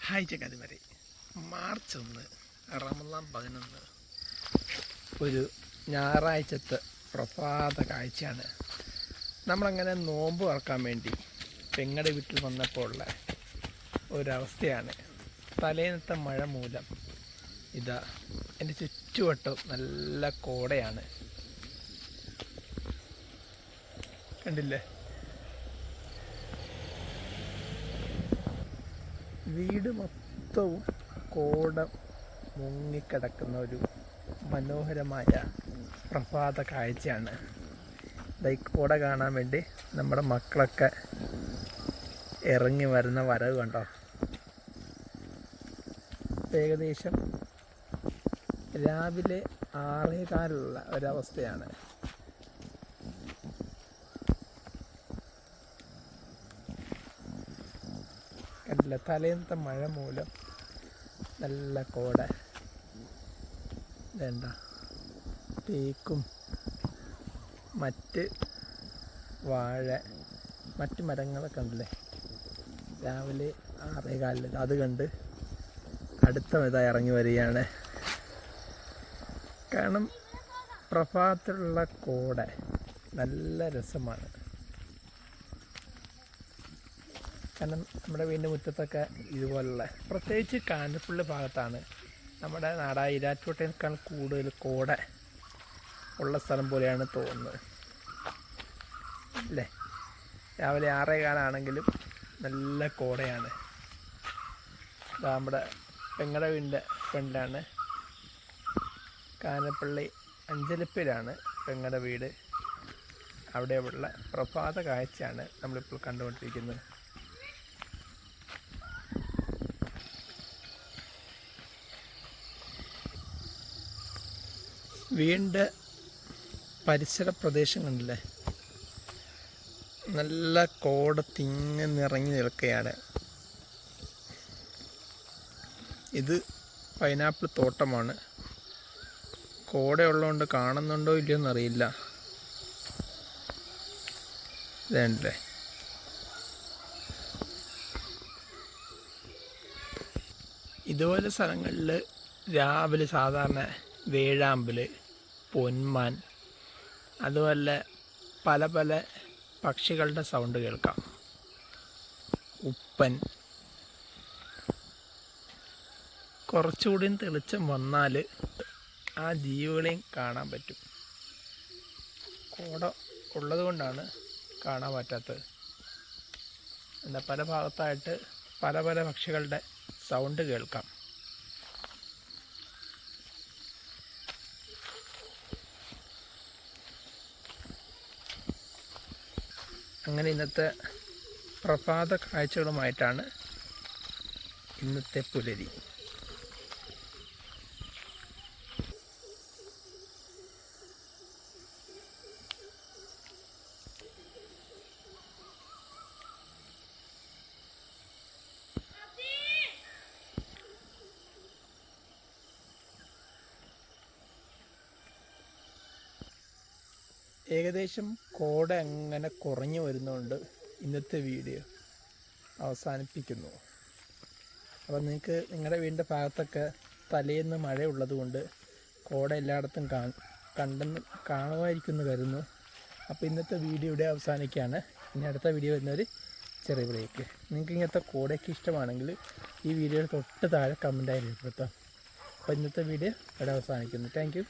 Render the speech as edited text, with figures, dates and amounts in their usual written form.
Hi ചങ്ങാതിമാരെ, March 1 Ramadan 11 ഒരു ഞായറാഴ്ചത്തെ പ്രഭാത കാഴ്ചയാണ്. നമ്മളങ്ങനെ നോമ്പ് തുറക്കാൻ വേണ്ടി പെങ്ങളുടെ വീട്ടിൽ വന്നപ്പോൾ ഉള്ള ഒരവസ്ഥയാണ്. തലേന്നത്തെ മഴ മൂലം ഇതാ എൻ്റെ ചുറ്റുവട്ടം നല്ല കോടയാണ്. കണ്ടില്ലേ? വീട് മൊത്തവും കോട മുങ്ങിക്കിടക്കുന്ന ഒരു മനോഹരമായ പ്രഭാത കാഴ്ചയാണ്. ഈ കോട കാണാൻ വേണ്ടി നമ്മുടെ മക്കളൊക്കെ ഇറങ്ങി വരുന്ന വരവ് കണ്ടോ. ഏകദേശം രാവിലെ 6:15 ഒരവസ്ഥയാണ്. കണ്ടില്ല, തലേന്നത്തെ മഴ മൂലം നല്ല കോട. വേണ്ട തേക്കും മറ്റ് വാഴ മറ്റ് മരങ്ങളൊക്കെ ഉണ്ടല്ലേ. രാവിലെ 6:15 അത് കണ്ട് അടുത്ത ഇതായി ഇറങ്ങി വരികയാണ്. കാരണം പ്രഭാതത്തിലുള്ള കോട നല്ല രസമാണ്. കാരണം നമ്മുടെ വീടിൻ്റെ മുറ്റത്തൊക്കെ ഇതുപോലുള്ള, പ്രത്യേകിച്ച് കാഞ്ഞിരപ്പള്ളി ഭാഗത്താണ് നമ്മുടെ നാടായ ഈരാറ്റുപേട്ടയേക്കാൾ കൂടുതൽ കോട ഉള്ള സ്ഥലം പോലെയാണ് തോന്നുന്നത് അല്ലേ. രാവിലെ 6:15 നല്ല കോടയാണ്. നമ്മുടെ പെങ്ങളുടെ വീടിൻ്റെ ഫ്രണ്ടിലാണ്, കാഞ്ഞിരപ്പള്ളി അഞ്ചലിപ്പിലാണ് പെങ്ങളുടെ വീട്. അവിടെയുള്ള പ്രഭാത കാഴ്ചയാണ് നമ്മളിപ്പോൾ കണ്ടുകൊണ്ടിരിക്കുന്നത്. വീടിൻ്റെ പരിസര പ്രദേശം കണ്ടില്ലേ, നല്ല കോട തിങ്ങി നിറഞ്ഞു നിൽക്കുകയാണ്. ഇത് പൈനാപ്പിൾ തോട്ടമാണ്. കോടയുള്ളതുകൊണ്ട് കാണുന്നുണ്ടോ ഇല്ലയോ എന്നറിയില്ല. ഇതല്ലേ, ഇതുപോലെ സ്ഥലങ്ങളിൽ രാവിലെ സാധാരണ വേഴാമ്പൽ, പൊന്മാൻ, അതുപോലെ പല പല പക്ഷികളുടെ സൗണ്ട് കേൾക്കാം. ഉപ്പൻ. കുറച്ചുകൂടി തെളിച്ചം വന്നാൽ ആ ജീവികളെയും കാണാൻ പറ്റും. കോട ഉള്ളത് കൊണ്ടാണ് കാണാൻ പറ്റാത്തത്. എന്നാൽ പല ഭാഗത്തായിട്ട് പല പല പക്ഷികളുടെ സൗണ്ട് കേൾക്കാം. അങ്ങനെ ഇന്നത്തെ പ്രഭാത കാഴ്ചകളുമായിട്ടാണ് ഇന്നത്തെ പുലരി. ഏകദേശം കോട അങ്ങനെ കുറഞ്ഞു വരുന്നതുകൊണ്ട് ഇന്നത്തെ വീഡിയോ അവസാനിപ്പിക്കുന്നു. അപ്പോൾ നിങ്ങൾക്ക് നിങ്ങളുടെ വീടിൻ്റെ ഭാഗത്തൊക്കെ തലേന്ന് മഴയുള്ളത് കൊണ്ട് കോട എല്ലായിടത്തും കാണുമായിരിക്കുമെന്ന് കരുതുന്നു. അപ്പോൾ ഇന്നത്തെ വീഡിയോ ഇവിടെ അവസാനിക്കുകയാണ്. ഇനി അടുത്ത വീഡിയോ വരുന്നൊരു ചെറിയ ബ്രേക്ക്. നിങ്ങൾക്ക് ഇങ്ങനത്തെ കോടയൊക്കെ ഇഷ്ടമാണെങ്കിൽ ഈ വീഡിയോയുടെ തൊട്ട് താഴെ കമൻറ്റായി രേഖപ്പെടുത്താം. അപ്പോൾ ഇന്നത്തെ വീഡിയോ ഇവിടെ അവസാനിക്കുന്നു. Thank you.